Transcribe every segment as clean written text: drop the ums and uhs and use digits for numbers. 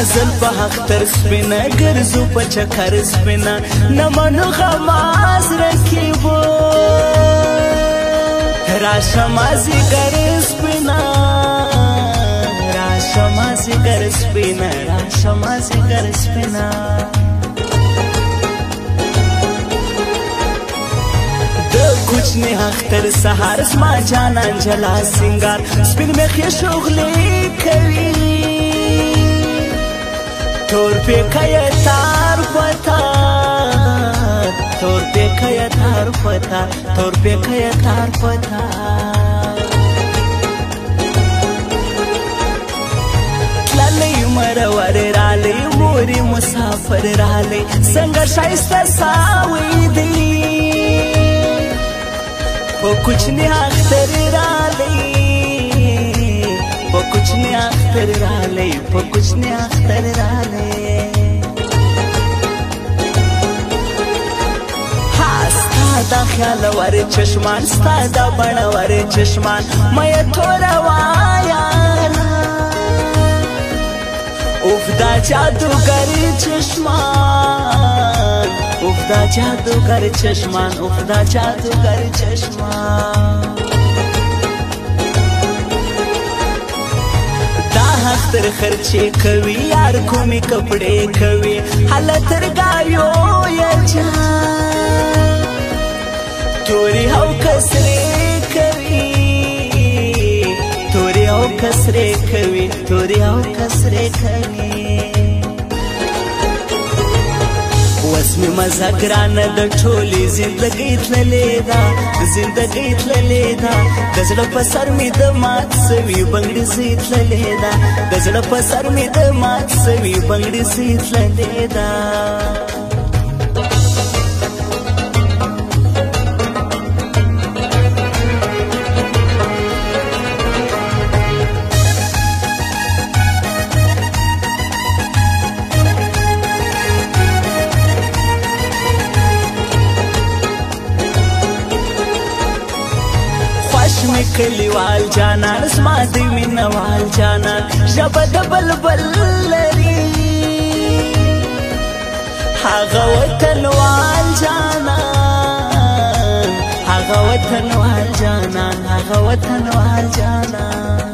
زلف اختر سپینا ګرځو په چکر سپینا نمنو غماز رکیبو راشه مازیګر سپینا راشه مازیګر سپینا راشه مازیګر سپینا کوچنی اختر سهار زما جانان جلا سنگار سپین مخی شغلی کوي تور پیکای تار پتار تور پیکای تار پتار تور پیکای تار پتار تلالی مرور رالی موری مسافر رالی څنګه شایسته ساوی دی په کوچنی اختر رالی په کوچنی اختر رالی په کوچنی اختر رالی ستا دا خیال ور چشمان ستا دا بڼ ور چشمان مې توره وایانا اوف دا جادوګر چشمان اوف دا جادوگر چشمان اوف دا جادوگر چشمان دا اختر خرچی کوي یار کومی کپڑے کوي حالت رگایو یا جان توری هو کسری کوي توری هو کسری کوي توری هو کسری کوي وسمي مزه ګرانه د ټولې زندګۍ تللې ده زندګۍ تللې ده د زړه په سر مې د مات سوي بنګړي زی تللې ده د زړه په سر مې د مات سوي بنګړي زی تللې ده کلیوال جانان زما د مینوال جانان ژبه د بلبل لري هغه وطنوال جانان هغه وطنوال جانان هغه وطنوال جانان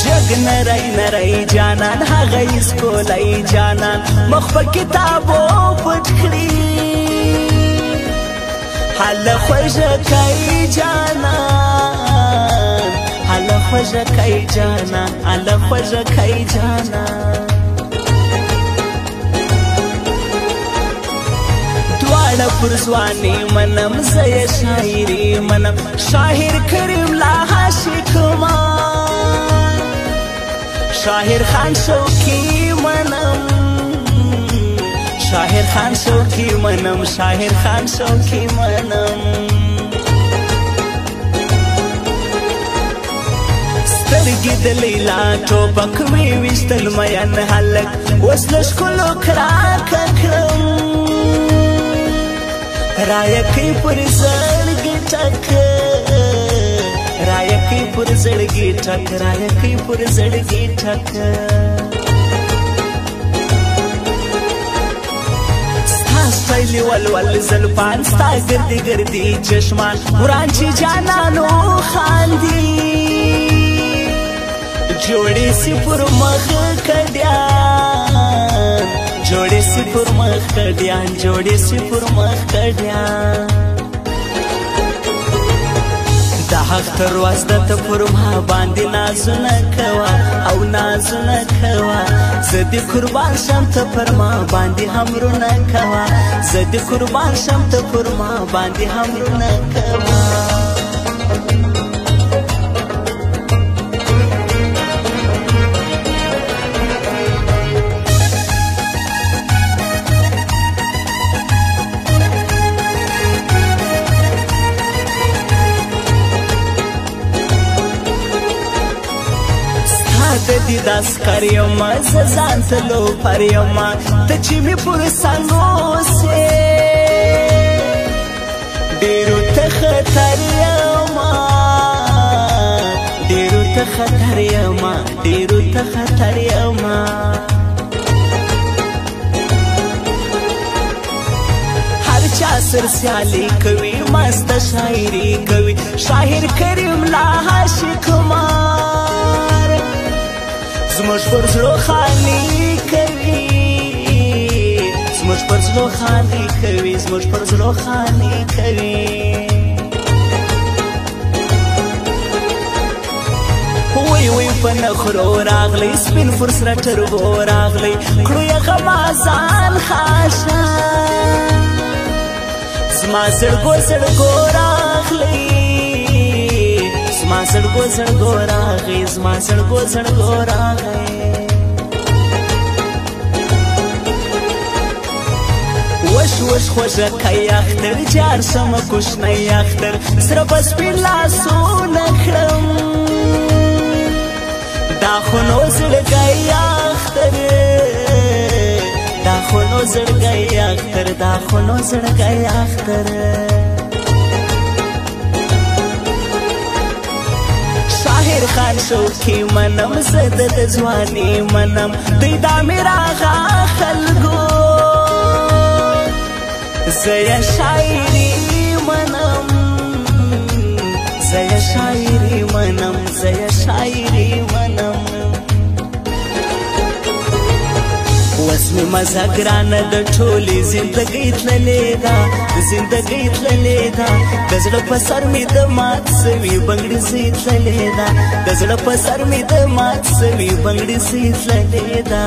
جګ نری نری جانان هغه اسکولای جانان مخ په کتابو پټ کړي حال خوژه کای جانان حال خوژه کای جانان حال خوژه کای جانان دواړه پر ځواني منم زه شاعري منم شاعر کریم لا عاشقمان شاعر خان شوقي منم شاهر خان شوقی منم شاهر خان شوقی منم سترګې د لیلا ټوپک مې ویشتل مین هلک اوس له ښکلو کراکه کړم رایکۍ پر زړګي ټکه رایکۍ پر زړګي ټکه رایکۍ پر زړګي ټکه سایلی ولول زلفان ستا گردی گردی چشمان ورانچی جانانو خاندی جوڑی سی پر مخ کډیان جوڑی سی پر مخ کډیان جوڑی سی پر مخ کډیان دا اختر واسده ته پر ما باندې نازونه کوا او نازونه کوا زه دې قربان شم ته پر ما باندې همرونه کوا زه دې قربان شم ته پر ما باندې همرونه کوا دی داس کریم زان تلو پریم ته چې می پر سانو سه ډیرو ته خطر یم ډیرو ته خطر یما ډیرو ته خطر یما هر چا سر سیالي کوي مست شاعري کوي شاعر کریم لا عاشق مار زموږ پر زړه خالي کوي زموږ پر زړه خالي کوي زموږ پر زړه خالي کوي وی وی په نخرو راغلی سپین فرسره ټربو راغلی کړو یې غمازان خاشه زما زړګو زړګو راغلی زما زړګو زړګو راغی زما زړګو زړګو راغی وش وش خوږه کوي اختر جار شمه کوشنی اختر سره به سپین لاسونه کړم دا خو نو زړګی اختر دا خو نو زړګی اختر دا خو نو زړګی اختر شاهر خان شوقي منم زه د ځواني منم دوی دا مې راغه خلکو زه یې شاعري منم زه یې شاعري منم زه یې شاعري منم اوس مې مزه ګرانه د ټولې زندګۍ تللې ده زندګۍ تللې ده د زړه په سر مې د مات سوي بنګړیزۍ تللې ده د زړه په سر مې د مات سوي بنګړیزۍ تللې ده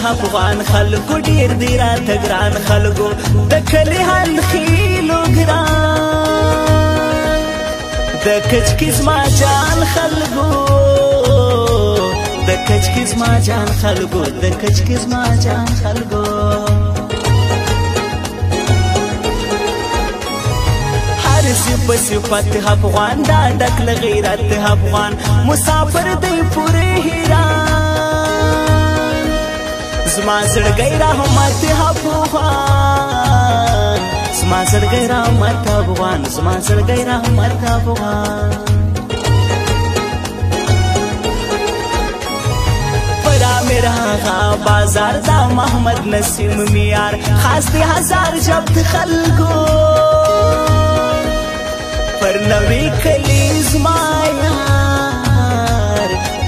افغان خلکو ډیر دی راته ګران خلکو د کلي هل خیلو ګران د کچکي زما جان خلکو د کچکي زما جان خلکو د کچکي زما جان خلکو هر صفت افغان دا ډک له غیرت افغان مسافر دی پورې هیران زما زړګی رحمت افغان زما زړګی رحمت افغان زما زړګی رحمت افغان پرا میرا غا بازار دا محمد نسیم میار خاص دی هزار جبت خلکو پر نوی کلی زما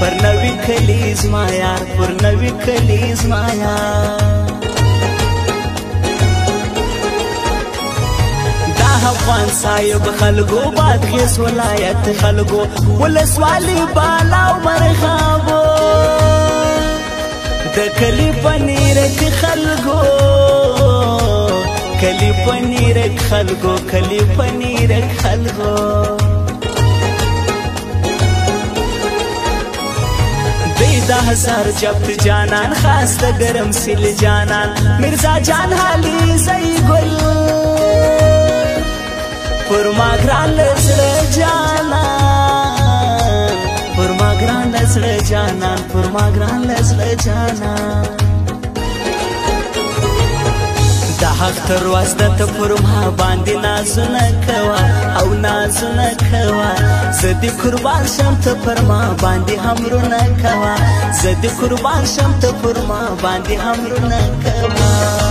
پر نوی کلی زما یار پر نوی کلی زما یار دا افغان صاحب خلکو بادغیس ولایت خلکو ولسوالی بالا و مرغابو د کلی پنیرک خلکو کلی پنیرک خلکو کلی پنیرک خلکو دا هزار جبت جانان خاص د گرم سیل جانان مرزا جان حالی زئی گل پر ما ګران لزړه جانان پر ما ګران لزړه جانان پر ما ګران لزړه جانان دا حق تر واسطه ته پر ما باندې نازونه کوا او نازونه کوا زدي قربان شم ته پر ما باندې همرونه کوا زدي قربان شم ته پر ما باندې همرونه کوا